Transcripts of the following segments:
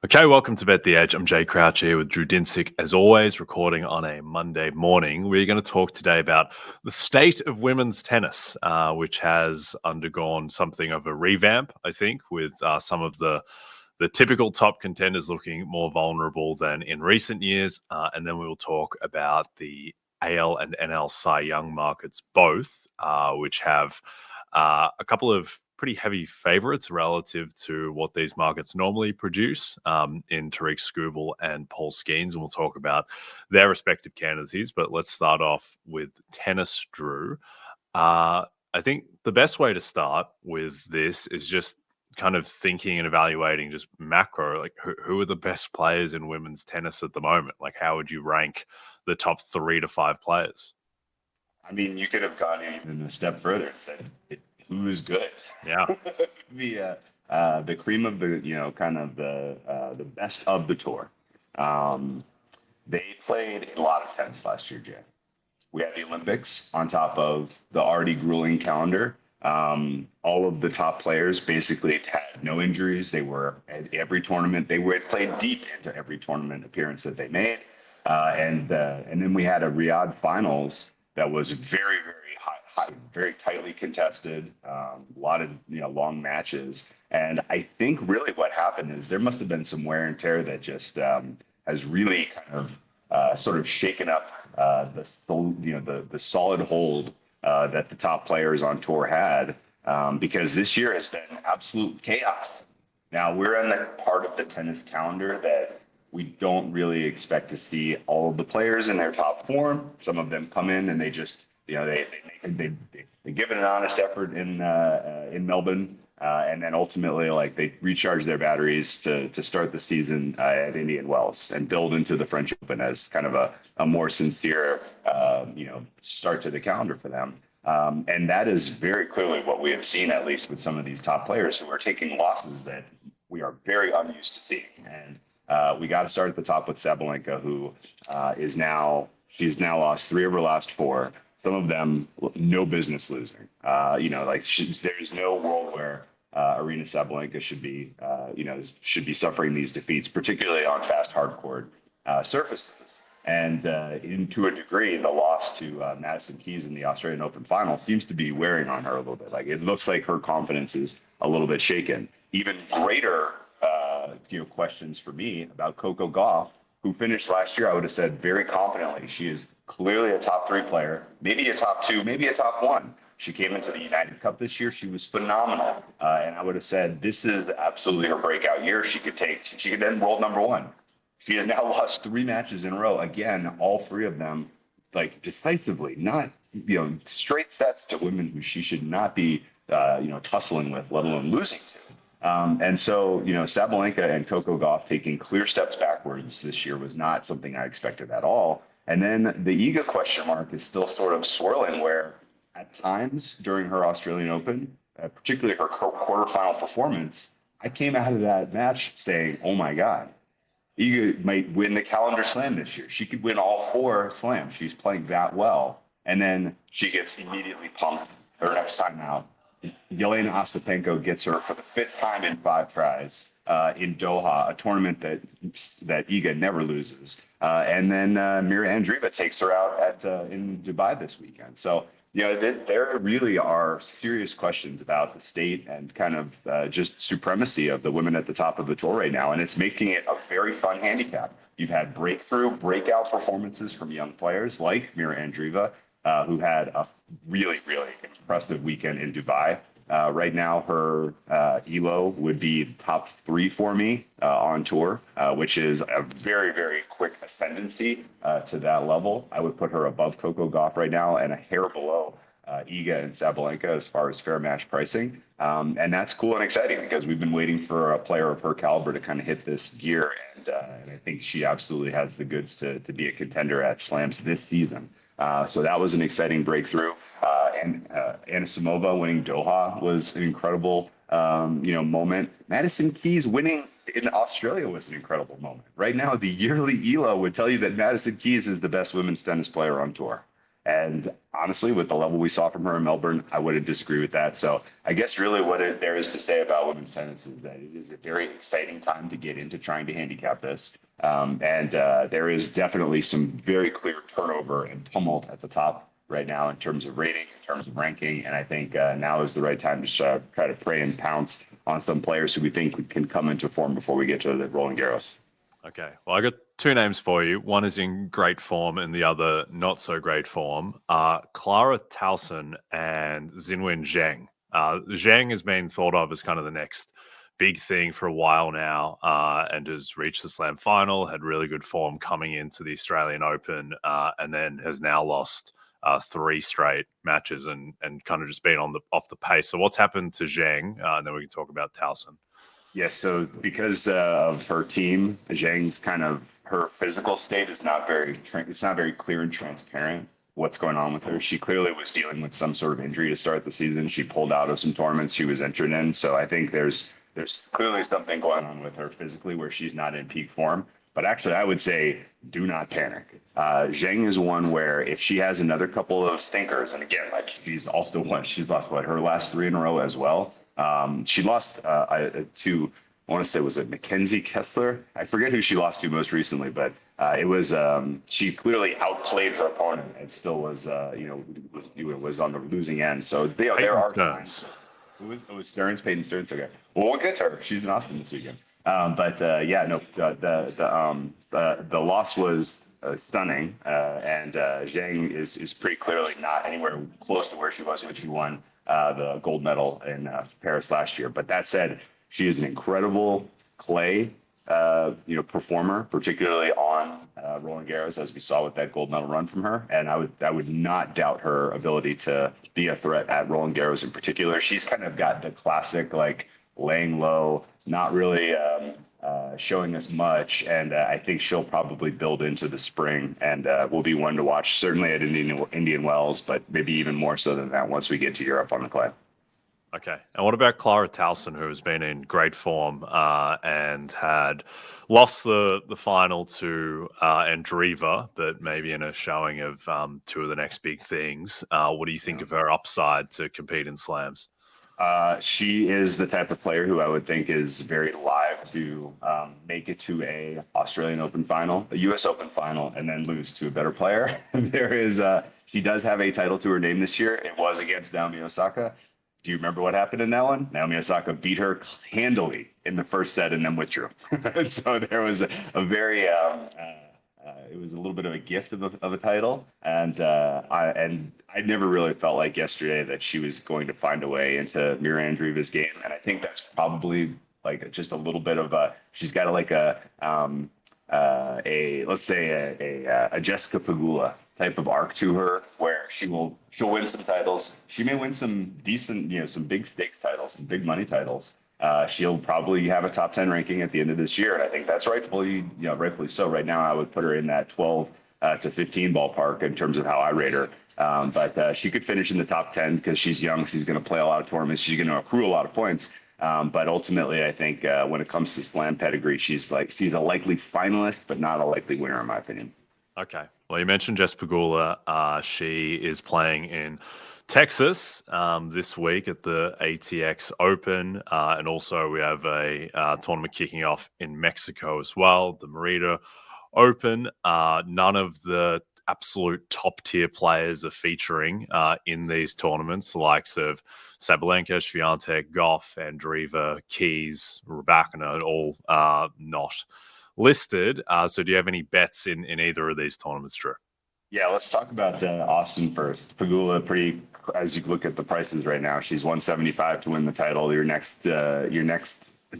Okay, welcome to Bet the Edge. I'm Jay Crouch here with Drew Dinsick, as always, recording on a Monday morning. We're going to talk today about the state of women's tennis, which has undergone something of a revamp, I think, with some of the typical top contenders looking more vulnerable than in recent years. And then we will talk about the AL and NL Cy Young markets both, which have a couple of pretty heavy favorites relative to what these markets normally produce in Tarik, Skubal and Paul Skenes. And we'll talk about their respective candidacies. But let's start off with tennis, Drew. I think the best way to start with this is just kind of thinking and evaluating just macro, like who are the best players in women's tennis at the moment? Like, how would you rank the top 3 to 5 players? I mean, you could have gone even a step further and said, who's good? Yeah. The cream of the, kind of the best of the tour. They played a lot of tennis last year, Jay. We had the Olympics on top of the already grueling calendar. All of the top players basically had no injuries. They were at every tournament. They played deep into every tournament appearance that they made. And then we had a Riyadh finals that was very, very high, very tightly contested, a lot of long matches. And I think really what happened is there must have been some wear and tear that just has really kind of sort of shaken up the solid hold that the top players on tour had, because this year has been absolute chaos. Now we're in the part of the tennis calendar that we don't really expect to see all of the players in their top form. Some of them come in and they just, they give it an honest effort in Melbourne, and then ultimately, like, they recharge their batteries to start the season at Indian Wells and build into the French Open as kind of a more sincere, start to the calendar for them. And that is very clearly what we have seen, at least with some of these top players who are taking losses that we are very unused to seeing. And we got to start at the top with Sabalenka, who she's now lost 3 of her last 4. Some of them no business losing. There's no world where Arina Sabalenka should be suffering these defeats, particularly on fast hardcourt surfaces. And to a degree, the loss to Madison Keys in the Australian Open final seems to be wearing on her a little bit. Like, it looks like her confidence is a little bit shaken. Even greater questions for me about Coco Gauff, who finished last year. I would have said very confidently she is clearly a top 3 player, maybe a top 2, maybe a top 1. She came into the United Cup this year. She was phenomenal, and I would have said this is absolutely her breakout year. She could end world number 1. She has now lost 3 matches in a row. Again, all 3 of them like decisively, not straight sets to women who she should not be tussling with, let alone losing to. And so, Sabalenka and Coco Gauff taking clear steps backwards this year was not something I expected at all. And then the Iga question mark is still sort of swirling, where at times during her Australian Open, particularly her quarterfinal performance, I came out of that match saying, oh my God, Iga might win the calendar slam this year. She could win all 4 slams. She's playing that well. And then she gets immediately pumped her next time out. Yelena Ostapenko gets her for the 5th time in 5 tries in Doha, a tournament that Iga never loses. And then Mira Andreeva takes her out in Dubai this weekend. So, there really are serious questions about the state and kind of just supremacy of the women at the top of the tour right now. And it's making it a very fun handicap. You've had breakout performances from young players like Mira Andreeva, who had a really, really impressive weekend in Dubai. Right now, her ELO would be top 3 for me on tour, which is a very, very quick ascendancy to that level. I would put her above Coco Gauff right now and a hair below Iga and Sabalenka as far as fair match pricing. And that's cool and exciting because we've been waiting for a player of her caliber to kind of hit this gear. And I think she absolutely has the goods to be a contender at slams this season. So that was an exciting breakthrough. And Anisimova winning Doha was an incredible, moment. Madison Keys winning in Australia was an incredible moment. Right now, the yearly ELO would tell you that Madison Keys is the best women's tennis player on tour. And honestly, with the level we saw from her in Melbourne, I wouldn't disagree with that. So I guess really what there is to say about women's tennis is that it is a very exciting time to get into trying to handicap this. And there is definitely some very clear turnover and tumult at the top right now in terms of rating, in terms of ranking. And I think now is the right time to try to prey and pounce on some players who we think can come into form before we get to the Roland Garros. Okay. Well, I got two names for you. One is in great form and the other not so great form. Clara Towson and Xinwen Zheng. Zheng has been thought of as kind of the next big thing for a while now, and has reached the Slam final, had really good form coming into the Australian Open, and then has now lost 3 straight matches and kind of just been off the pace. So what's happened to Zheng? And then we can talk about Towson. Yes, so because of her team, Zhang's her physical state is not very clear and transparent what's going on with her. She clearly was dealing with some sort of injury to start the season. She pulled out of some tournaments she was entered in. So I think there's clearly something going on with her physically where she's not in peak form. But actually, I would say do not panic. Zheng is one where if she has another couple of stinkers, and again, like she's lost her last 3 in a row as well. She lost to, I want to say, was it Mackenzie Kessler? I forget who she lost to most recently, but it was she clearly outplayed her opponent and still was was on the losing end. So there are signs. It was Stearns, Peyton Stearns. Okay, well, we'll get to her. She's in Austin this weekend. The loss was stunning, and Zhang is pretty clearly not anywhere close to where she was when she won the gold medal in Paris last year. But that said, she is an incredible clay, performer, particularly on Roland Garros, as we saw with that gold medal run from her. And I would not doubt her ability to be a threat at Roland Garros in particular. She's kind of got the classic, like, laying low, not really showing us much. And I think she'll probably build into the spring and will be one to watch, certainly at Indian Wells, but maybe even more so than that once we get to Europe on the clay. Okay. And what about Clara Towson, who has been in great form and had lost the final to Andreeva, but maybe in a showing of 2 of the next big things? What do you think of her upside to compete in slams? She is the type of player who I would think is very live to make it to a Australian Open final, a U.S. Open final, and then lose to a better player. She does have a title to her name this year. It was against Naomi Osaka. Do you remember what happened in that one? Naomi Osaka beat her handily in the first set and then withdrew. So there was a very it was a little bit of a gift of a title, and I never really felt like yesterday that she was going to find a way into Mira Andreeva's game, and I think that's probably like just a little bit of she's got like a let's say a Jessica Pegula type of arc to her, where she'll win some titles. She may win some decent, some big stakes titles, some big money titles. She'll probably have a top 10 ranking at the end of this year, and I think that's rightfully so. Right now, I would put her in that 12 to 15 ballpark in terms of how I rate her. But she could finish in the top 10 because she's young. She's going to play a lot of tournaments. She's going to accrue a lot of points. But ultimately, I think when it comes to slam pedigree, she's a likely finalist, but not a likely winner, in my opinion. Okay. Well, you mentioned Jess Pegula. She is playing in Texas this week at the ATX Open. And also we have a tournament kicking off in Mexico as well, the Merida Open. None of the absolute top tier players are featuring in these tournaments, the likes of Sabalenka, Swiatek, Goff, Andreeva, Keys, Rybakina, all not listed. So do you have any bets in either of these tournaments, Drew? Yeah, let's talk about Austin first. Pegula, as you look at the prices right now, she's 175 to win the title. Your next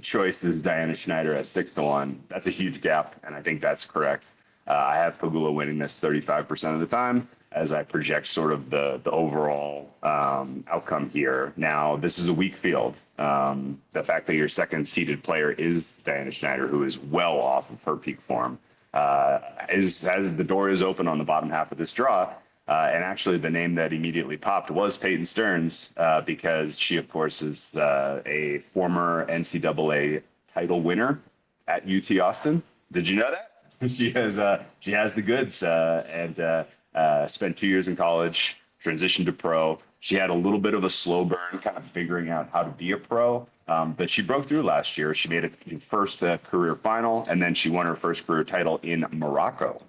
choice is Diana Schneider at 6-1. That's a huge gap, and I think that's correct. I have Pegula winning this 35% of the time as I project sort of the overall outcome here. Now, this is a weak field. The fact that your second seeded player is Diana Schneider, who is well off of her peak form, as the door is open on the bottom half of this draw. And actually, the name that immediately popped was Peyton Stearns, because she, of course, is a former NCAA title winner at UT Austin. Did you know that? She has the goods, and spent 2 years in college, transitioned to pro. She had a little bit of a slow burn, kind of figuring out how to be a pro. But she broke through last year. She made a first career final, and then she won her first career title in Morocco.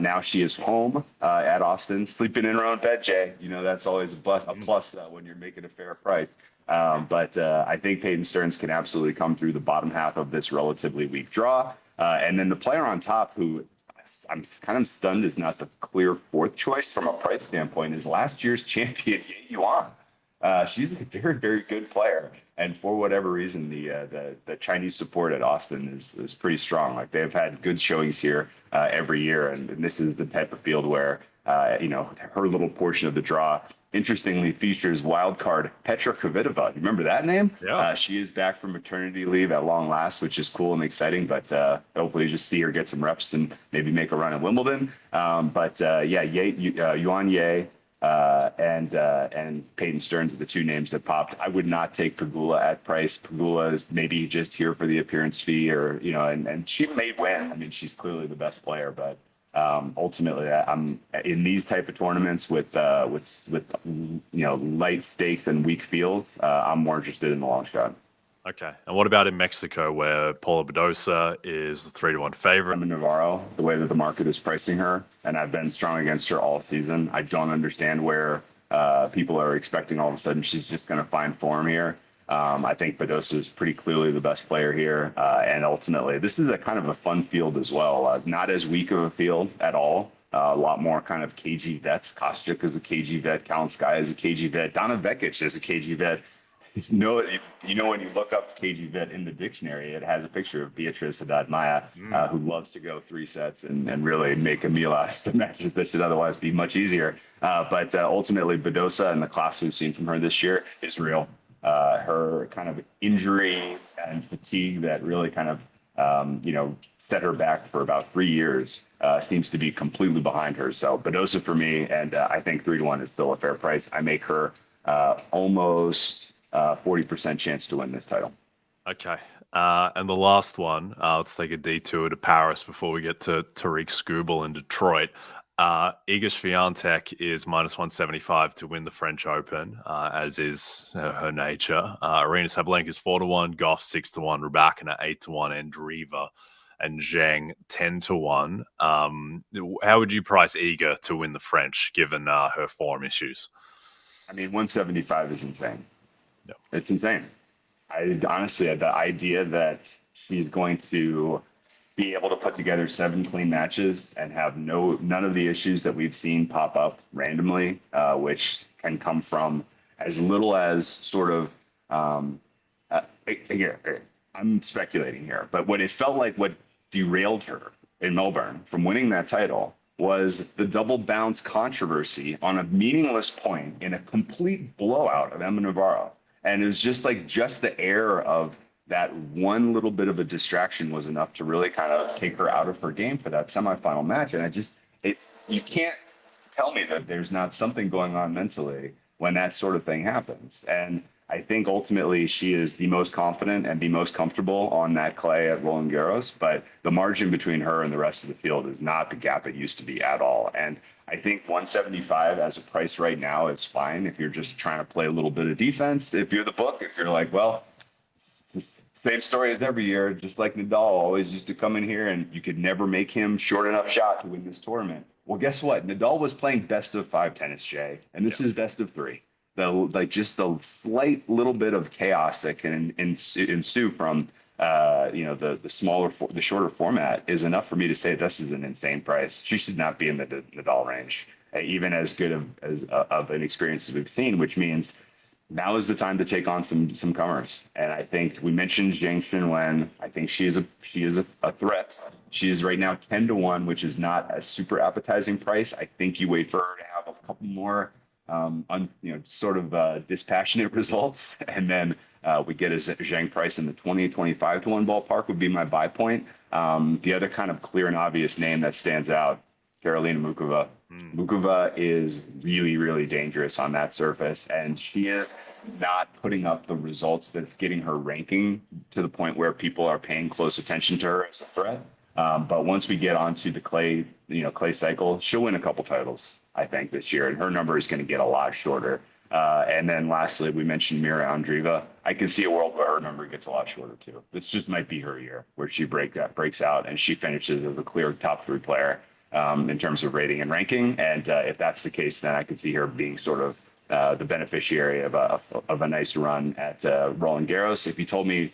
Now she is home at Austin, sleeping in her own bed, Jay. You know, that's always a plus when you're making a fair price. But I think Peyton Stearns can absolutely come through the bottom half of this relatively weak draw. And then the player on top, who I'm kind of stunned is not the clear fourth choice from a price standpoint, is last year's champion, Ye Yuan. She's a very, very good player. And for whatever reason, the Chinese support at Austin is pretty strong. Like, they've had good showings here every year. And this is the type of field where, her little portion of the draw interestingly features wild card Petra Kvitova. You remember that name? Yeah. She is back from maternity leave at long last, which is cool and exciting. But hopefully, just see her get some reps and maybe make a run at Wimbledon. Yuan Ye and Peyton Stearns are the two names that popped. I would not take Pegula at price. Pegula is maybe just here for the appearance fee, or and she may win. I mean, she's clearly the best player, but ultimately, I'm in these type of tournaments with light stakes and weak fields. I'm more interested in the long shot. Okay. And what about in Mexico, where Paula Badosa is the 3-1 favorite? Emma Navarro, the way that the market is pricing her, and I've been strong against her all season. I don't understand where people are expecting all of a sudden she's just going to find form here. I think Badosa is pretty clearly the best player here. And ultimately, this is a kind of a fun field as well. Not as weak of a field at all. A lot more kind of KG vets. Kostyuk is a KG vet. Kalinskaya is a KG vet. Donna Vekic is a KG vet. When you look up KG vet in the dictionary, it has a picture of Beatriz Haddad Maya, who loves to go 3 sets and really make a meal out of some matches that should otherwise be much easier. But ultimately, Badosa and the class we've seen from her this year is real. Her kind of injury and fatigue that really kind of, set her back for about 3 years seems to be completely behind her. So Badosa for me, and I think 3-1 is still a fair price. I make her almost 40% chance to win this title. Okay. And the last one, let's take a detour to Paris before we get to Tarik Skubal in Detroit. Iga Swiatek is -175 to win the French Open, as is her nature. Arena Sabalenka is 4-1, Goff 6-1, Rybakina 8-1, Andreeva and Zheng 10-1. How would you price Iga to win the French, given her form issues? I mean, 175 is insane. No. It's insane. I honestly, the idea that she's going to be able to put together 7 clean matches and have none of the issues that we've seen pop up randomly, which can come from as little as sort of here. I'm speculating here, but what it felt like what derailed her in Melbourne from winning that title was the double bounce controversy on a meaningless point in a complete blowout of Emma Navarro. And it was just the air of that one little bit of a distraction was enough to really kind of take her out of her game for that semifinal match. And you can't tell me that there's not something going on mentally when that sort of thing happens. And I think ultimately she is the most confident and the most comfortable on that clay at Roland Garros, but the margin between her and the rest of the field is not the gap it used to be at all. And I think 175 as a price right now is fine if you're just trying to play a little bit of defense. If you're the book, if you're like, well, same story as every year, just like Nadal always used to come in here and you could never make him short enough shot to win this tournament. Well, guess what? Nadal was playing best of 5 tennis, Jay, and this is best of 3. Just the slight little bit of chaos that can ensue from the shorter format is enough for me to say this is an insane price. She should not be in the Nadal range, even as good of an experience as we've seen, which means now is the time to take on some comers. And I think we mentioned Zheng Xinwen. I think she is a threat. She is right now 10-1, which is not a super appetizing price. I think you wait for her to have a couple more dispassionate results, and then we get a Zheng price in the 20-25 to 1 ballpark would be my buy point. The other kind of clear and obvious name that stands out, Karolina Muchova. Muchova is really, really dangerous on that surface, and she is not putting up the results that's getting her ranking to the point where people are paying close attention to her as a threat. But once we get onto the clay cycle, she'll win a couple titles, I think, this year, and her number is going to get a lot shorter. And then lastly, we mentioned Mira Andreeva. I can see a world where her number gets a lot shorter too. This just might be her year where she breaks out and she finishes as a clear top 3 player in terms of rating and ranking. And if that's the case, then I could see her being sort of the beneficiary of a nice run at Roland Garros. If you told me,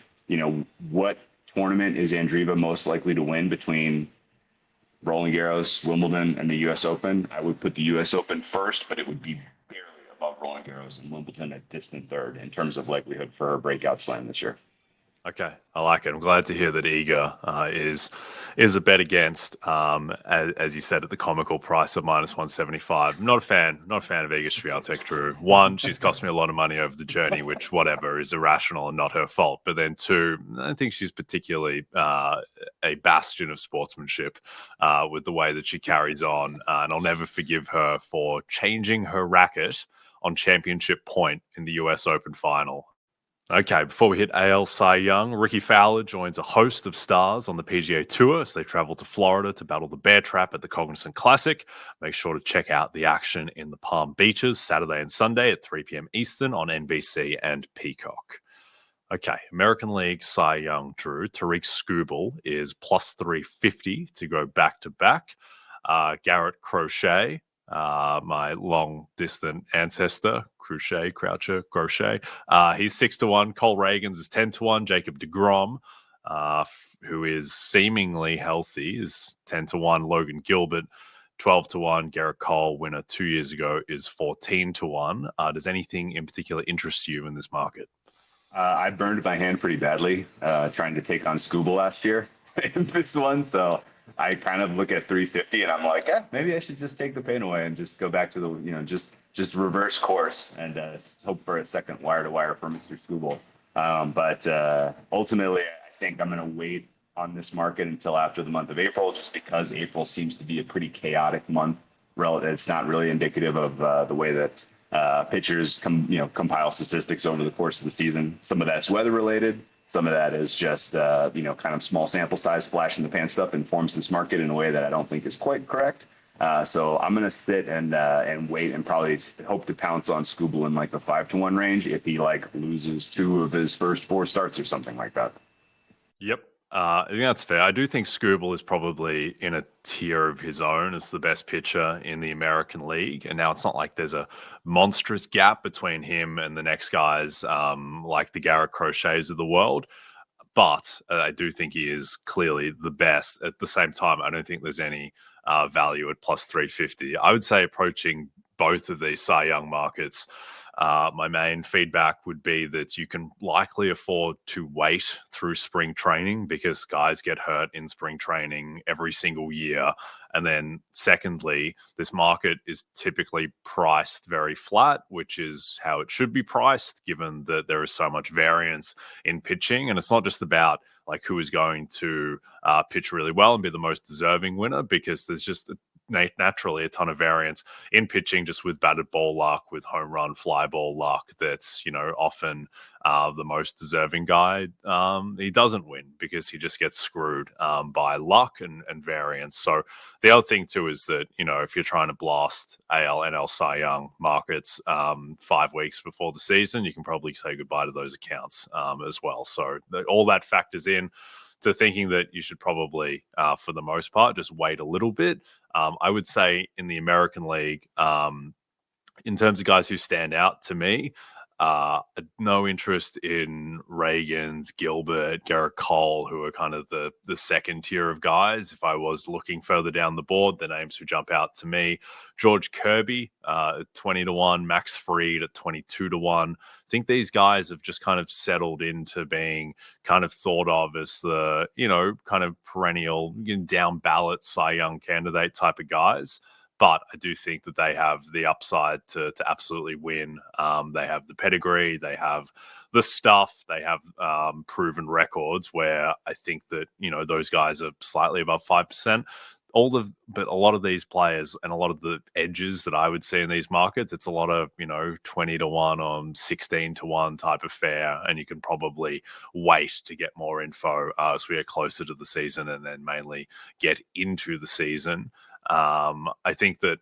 what tournament is Andreeva most likely to win between Roland Garros, Wimbledon, and the U.S. Open, I would put the U.S. Open first, but it would be barely above Roland Garros and Wimbledon at distant third in terms of likelihood for a breakout slam this year. Okay, I like it. I'm glad to hear that Iga is a bet against, as you said, at the comical price of -175. Not a fan of Iga Swiatek, Drew. One, she's cost me a lot of money over the journey, which whatever is irrational and not her fault. But then two, I don't think she's particularly a bastion of sportsmanship with the way that she carries on, and I'll never forgive her for changing her racket on championship point in the US Open final. Okay, before we hit AL Cy Young, Ricky Fowler joins a host of stars on the PGA Tour as they travel to Florida to battle the Bear Trap at the Cognizant Classic. Make sure to check out the action in the Palm Beaches Saturday and Sunday at 3 p.m. Eastern on NBC and Peacock. Okay, American League Cy Young, Drew. Tarik Skubal is plus 350 to go back-to-back. Garrett Crochet, my long-distant ancestor, Croucher. He's 6-1. Cole Reagans is 10-1. Jacob deGrom, who is seemingly healthy, is 10-1. Logan Gilbert, 12-1. Garrett Cole, winner 2 years ago, is 14-1. Does anything in particular interest you in this market? I burned my hand pretty badly trying to take on Skubal last year in this one, so I kind of look at 350 and I'm like, maybe I should just take the pain away and just go back to the, just reverse course and hope for a second wire-to-wire for Mr. Skubal. But ultimately, I think I'm going to wait on this market until after the month of April, just because April seems to be a pretty chaotic month. It's not really indicative of the way that pitchers compile statistics over the course of the season. Some of that's weather-related. Some of that is just, kind of small sample size, flash in the pan stuff informs this market in a way that I don't think is quite correct. So I'm going to sit and wait and probably hope to pounce on Skubal in like the 5-1 range if he loses 2 of his first 4 starts or something like that. Yep. I think that's fair. I do think Skubal is probably in a tier of his own as the best pitcher in the American League. And now it's not like there's a monstrous gap between him and the next guys like the Garrett Crochets of the world. But I do think he is clearly the best. At the same time, I don't think there's any value at plus 350. I would say approaching both of these Cy Young markets, my main feedback would be that you can likely afford to wait through spring training because guys get hurt in spring training every single year. And then secondly, this market is typically priced very flat, which is how it should be priced, given that there is so much variance in pitching. And it's not just about who is going to pitch really well and be the most deserving winner, because there's just naturally a ton of variance in pitching, just with batted ball luck, with home run, fly ball luck. That's, often the most deserving guy. He doesn't win because he just gets screwed by luck and variance. So the other thing too is that, if you're trying to blast AL, NL, Cy Young markets 5 weeks before the season, you can probably say goodbye to those accounts as well. So all that factors in to thinking that you should probably, for the most part, just wait a little bit. I would say in the American League, in terms of guys who stand out to me, no interest in Reagans, Gilbert, Garrett Cole, who are kind of the second tier of guys. If I was looking further down the board, the names who jump out to me: George Kirby at 20-1, Max Fried at 22-1. I think these guys have just kind of settled into being kind of thought of as the, kind of perennial down ballot Cy Young candidate type of guys. But I do think that they have the upside to absolutely win. They have the pedigree, they have the stuff, they have proven records where I think that, those guys are slightly above 5%. but a lot of these players and a lot of the edges that I would see in these markets, it's a lot of 20-1 or 16-1 type of fare, and you can probably wait to get more info as we get closer to the season, and then mainly get into the season. I think that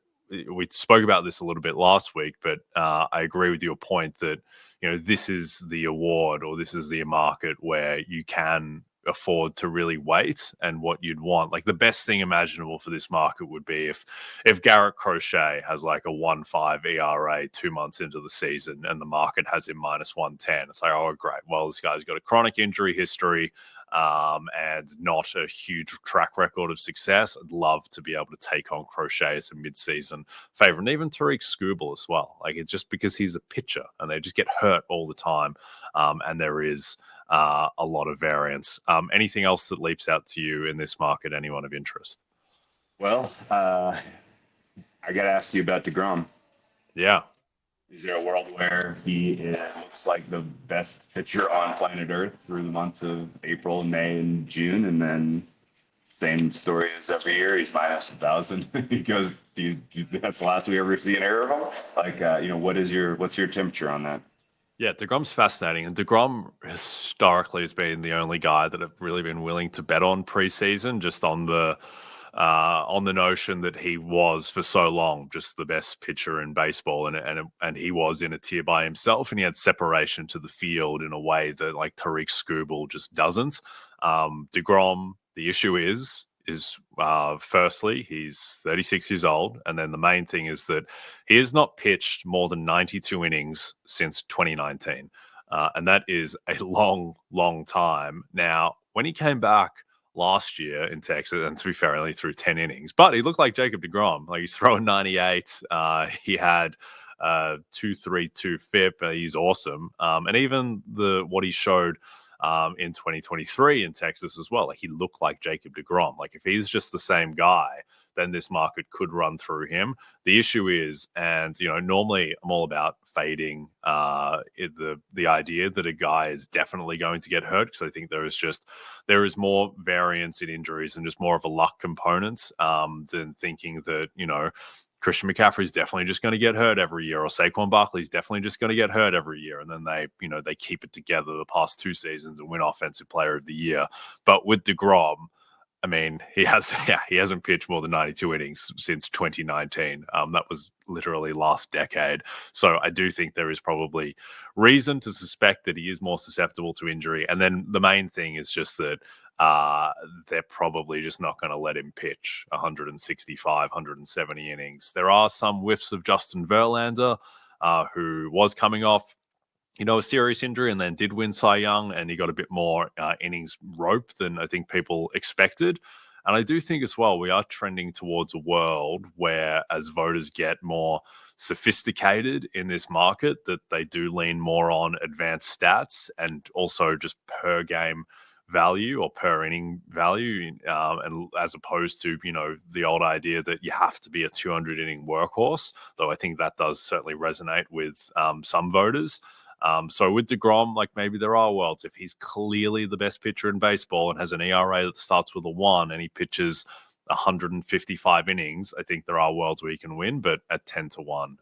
we spoke about this a little bit last week, but I agree with your point that this is the award, or this is the market where you can afford to really wait, and what you'd want. Like, the best thing imaginable for this market would be if Garrett Crochet has like a 1.5 ERA 2 months into the season and the market has him -110. It's like, oh, great. Well, this guy's got a chronic injury history and not a huge track record of success. I'd love to be able to take on Crochet as a mid-season favorite, and even Tarik Skubal as well. Like, it's just because he's a pitcher and they just get hurt all the time, and there is a lot of variance. Anything else that leaps out to you in this market? Anyone of interest? Well, I got to ask you about DeGrom. Yeah. Is there a world where he looks like the best pitcher on planet Earth through the months of April, May, and June, and then same story as every year? He's -1,000. He goes, that's the last we ever see an error of him. Like, what's your temperature on that? Yeah, DeGrom's fascinating, and DeGrom historically has been the only guy that I've really been willing to bet on preseason, just on the notion that he was for so long just the best pitcher in baseball, and he was in a tier by himself, and he had separation to the field in a way that like Tarik Skubal just doesn't. DeGrom, the issue is firstly, he's 36 years old, and then the main thing is that he has not pitched more than 92 innings since 2019, and that is a long, long time. Now, when he came back last year in Texas, and to be fair, only threw 10 innings, but he looked like Jacob deGrom. Like, he's throwing 98. He had 2.32 FIP. He's awesome, and even what he showed in 2023 in Texas as well. Like, he looked like Jacob deGrom. Like, if he's just the same guy, then this market could run through him. The issue is, and normally I'm all about fading the idea that a guy is definitely going to get hurt, because I think there is more variance in injuries and just more of a luck component than thinking that Christian McCaffrey's definitely just going to get hurt every year, or Saquon Barkley's definitely just going to get hurt every year, and then they keep it together the past 2 seasons and win Offensive Player of the Year. But with DeGrom, I mean, he hasn't pitched more than 92 innings since 2019. That was literally last decade. So I do think there is probably reason to suspect that he is more susceptible to injury. And then the main thing is just that they're probably just not going to let him pitch 165, 170 innings. There are some whiffs of Justin Verlander, who was coming off a serious injury and then did win Cy Young, and he got a bit more innings rope than I think people expected. And I do think as well, we are trending towards a world where, as voters get more sophisticated in this market, that they do lean more on advanced stats and also just per game value or per inning value, and as opposed to the old idea that you have to be a 200 inning workhorse, though I think that does certainly resonate with some voters. So with DeGrom, like, maybe there are worlds if he's clearly the best pitcher in baseball and has an ERA that starts with a 1 and he pitches 155 innings, I think there are worlds where he can win, but at 10-1,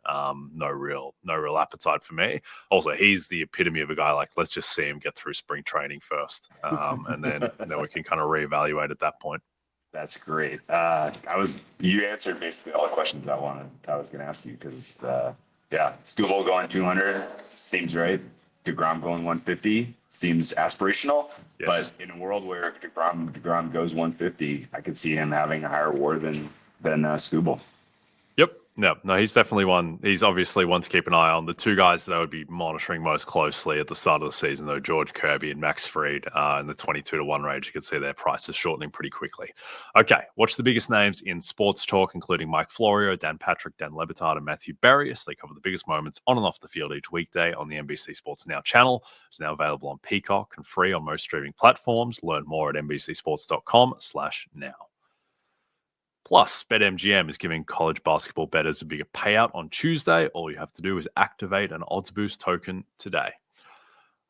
no real appetite for me. Also, he's the epitome of a guy like, let's just see him get through spring training first, and then we can kind of reevaluate at that point. That's great. You answered basically all the questions I was going to ask you, because Skubal going 200 seems right. DeGrom going 150 seems aspirational, yes. But in a world where DeGrom goes 150, I could see him having a higher WAR than Skubal. Yep. No, he's definitely one. He's obviously one to keep an eye on. The 2 guys that I would be monitoring most closely at the start of the season, though, George Kirby and Max Fried, in the 22-1 range. You can see their prices shortening pretty quickly. Okay, watch the biggest names in sports talk, including Mike Florio, Dan Patrick, Dan Lebitard, and Matthew Barrios. They cover the biggest moments on and off the field each weekday on the NBC Sports Now channel. It's now available on Peacock and free on most streaming platforms. Learn more at nbcsports.com/now. Plus, BetMGM is giving college basketball bettors a bigger payout on Tuesday. All you have to do is activate an odds boost token today.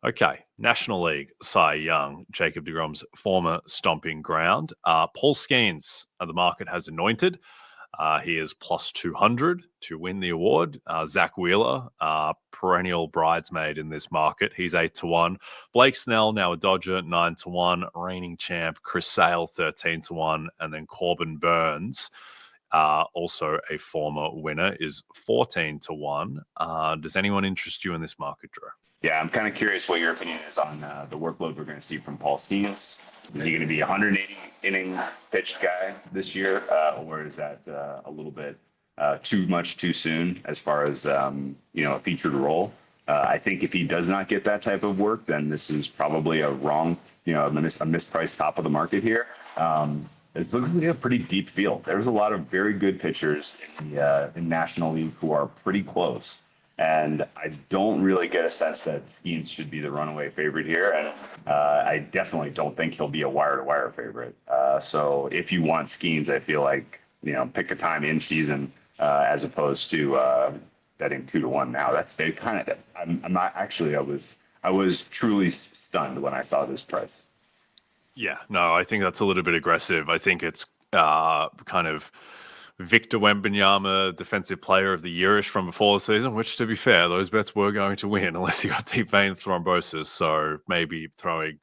Okay, National League, Cy Young, Jacob deGrom's former stomping ground. Paul Skenes, the market has anointed. He is plus 200 to win the award. Zach Wheeler, perennial bridesmaid in this market. He's 8-1. Blake Snell, now a Dodger, 9-1. Reigning champ Chris Sale, 13-1. And then Corbin Burns, also a former winner, is 14-1. Does anyone interest you in this market, Drew? Yeah, I'm kind of curious what your opinion is on the workload we're going to see from Paul Skenes. Is he going to be a 180 inning pitched guy this year, or is that a little bit too much too soon as far as a featured role? I think if he does not get that type of work, then this is probably a wrong, a mispriced top of the market here. It's looking like a pretty deep field. There's a lot of very good pitchers in National League who are pretty close. And I don't really get a sense that Skenes should be the runaway favorite here. And I definitely don't think he'll be a wire-to-wire favorite. So if you want Skenes, I feel like, pick a time in season as opposed to betting 2-1 now. They kind of, I'm not actually, I was truly stunned when I saw this price. Yeah, no, I think that's a little bit aggressive. I think it's kind of Victor Wembanyama, Defensive Player of the Year-ish from before the season, which, to be fair, those bets were going to win unless you got deep vein thrombosis. So maybe throwing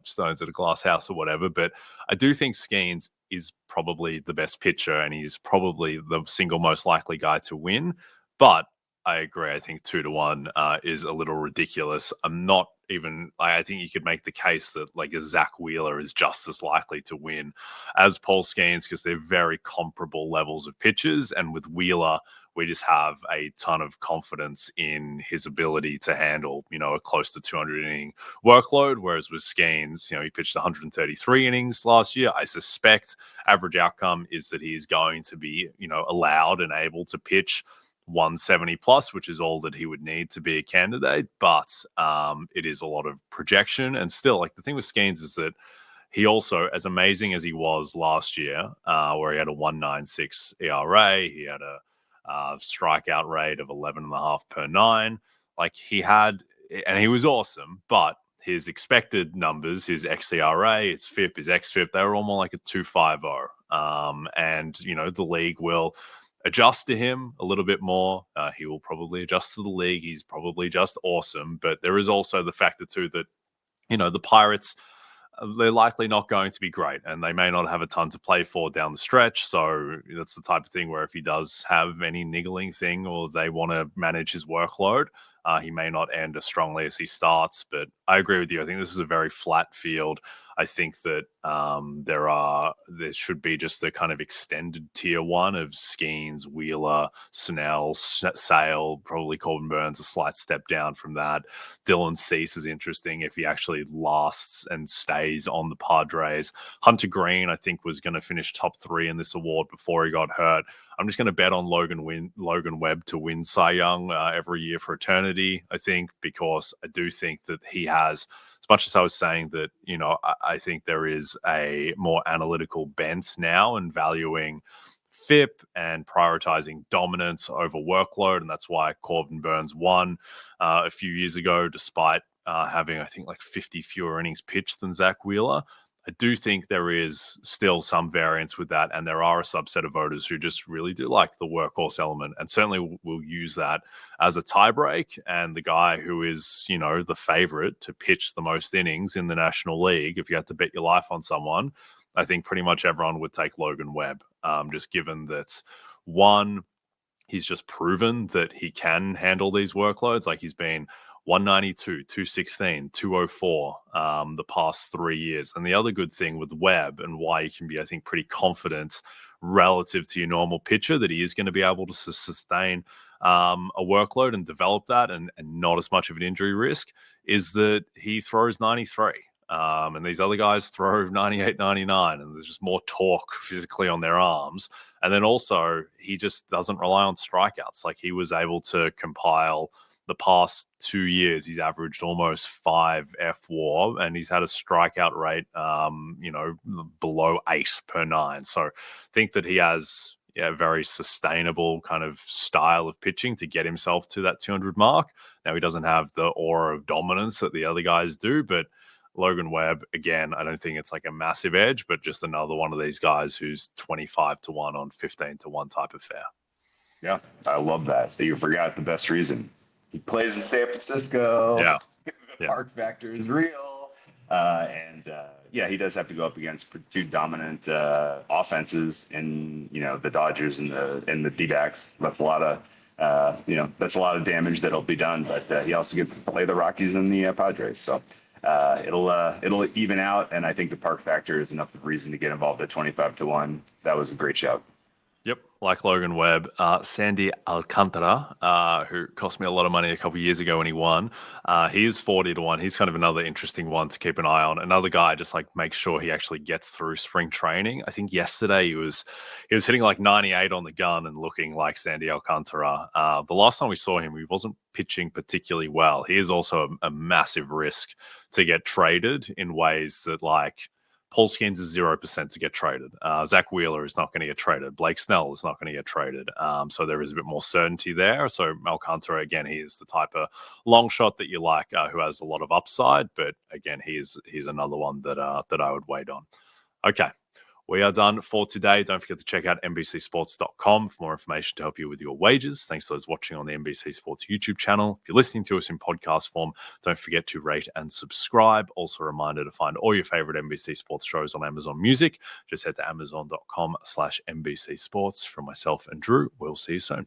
stones at a glass house or whatever. But I do think Skenes is probably the best pitcher, and he's probably the single most likely guy to win. But I agree. I think 2-1 is a little ridiculous. I think you could make the case that like a Zach Wheeler is just as likely to win as Paul Skenes because they're very comparable levels of pitches. And with Wheeler, we just have a ton of confidence in his ability to handle, a close to 200 inning workload. Whereas with Skenes, he pitched 133 innings last year. I suspect average outcome is that he's going to be, allowed and able to pitch 170 plus, which is all that he would need to be a candidate. But it is a lot of projection. And still, like the thing with Skenes is that he also, as amazing as he was last year, where he had a 1.96 ERA, he had a strikeout rate of 11.5 per 9. Like he had, and he was awesome, but his expected numbers, his xERA, his FIP, his xFIP, they were all more like a 2.50. And, the league will adjust to him a little bit more. He will probably adjust to the league. He's probably just awesome. But there is also the factor, too, that, the Pirates, they're likely not going to be great, and they may not have a ton to play for down the stretch. So that's the type of thing where if he does have any niggling thing or they want to manage his workload, he may not end as strongly as he starts. But I agree with you. I think this is a very flat field. I think that there should be just the kind of extended tier one of Skenes, Wheeler, Snell, Sale, probably Corbin Burns, a slight step down from that. Dylan Cease is interesting if he actually lasts and stays on the Padres. Hunter Green, I think, was going to finish top 3 in this award before he got hurt. I'm just going to bet on Logan Webb to win Cy Young every year for eternity, I think, because I do think that he has, as much as I was saying that, I think there is a more analytical bent now and valuing FIP and prioritizing dominance over workload. And that's why Corbin Burns won a few years ago, despite having, I think, like 50 fewer innings pitched than Zach Wheeler. I do think there is still some variance with that, and there are a subset of voters who just really do like the workhorse element and certainly will use that as a tiebreak. And the guy who is, the favorite to pitch the most innings in the National League, if you had to bet your life on someone, I think pretty much everyone would take Logan Webb, just given that, one, he's just proven that he can handle these workloads. Like he's been 192, 216, 204 the past 3 years. And the other good thing with Webb and why you can be, I think, pretty confident relative to your normal pitcher that he is going to be able to sustain a workload and develop that and not as much of an injury risk is that he throws 93. And these other guys throw 98, 99, and there's just more torque physically on their arms. And then also, he just doesn't rely on strikeouts. Like he was able to compile the past 2 years, he's averaged almost 5 F-WAR, and he's had a strikeout rate, below 8 per 9. So I think that he has, very sustainable kind of style of pitching to get himself to that 200 mark. Now, he doesn't have the aura of dominance that the other guys do, but Logan Webb, again, I don't think it's like a massive edge, but just another one of these guys who's 25-1 on 15-1 type of fare. Yeah, I love that. You forgot the best reason. He plays in San Francisco. Yeah. The park factor is real. He does have to go up against two dominant offenses in, the Dodgers and the D-backs. That's a lot of damage that'll be done. But he also gets to play the Rockies and the Padres. So it'll even out. And I think the park factor is enough of a reason to get involved at 25-1. That was a great shout. Yep, like Logan Webb. Sandy Alcantara, who cost me a lot of money a couple of years ago when he won, he is 40-1. He's kind of another interesting one to keep an eye on. Another guy just like makes sure he actually gets through spring training. I think yesterday he was hitting like 98 on the gun and looking like Sandy Alcantara. The last time we saw him, he wasn't pitching particularly well. He is also a massive risk to get traded in ways that like Paul Skenes is 0% to get traded. Zach Wheeler is not going to get traded. Blake Snell is not going to get traded. So there is a bit more certainty there. So Alcantara, again, he is the type of long shot that you like, who has a lot of upside. But again, he's another one that I would wait on. Okay, we are done for today. Don't forget to check out NBCSports.com for more information to help you with your wagers. Thanks to those watching on the NBC Sports YouTube channel. If you're listening to us in podcast form, don't forget to rate and subscribe. Also a reminder to find all your favorite NBC Sports shows on Amazon Music. Just head to amazon.com/NBC Sports. From myself and Drew, we'll see you soon.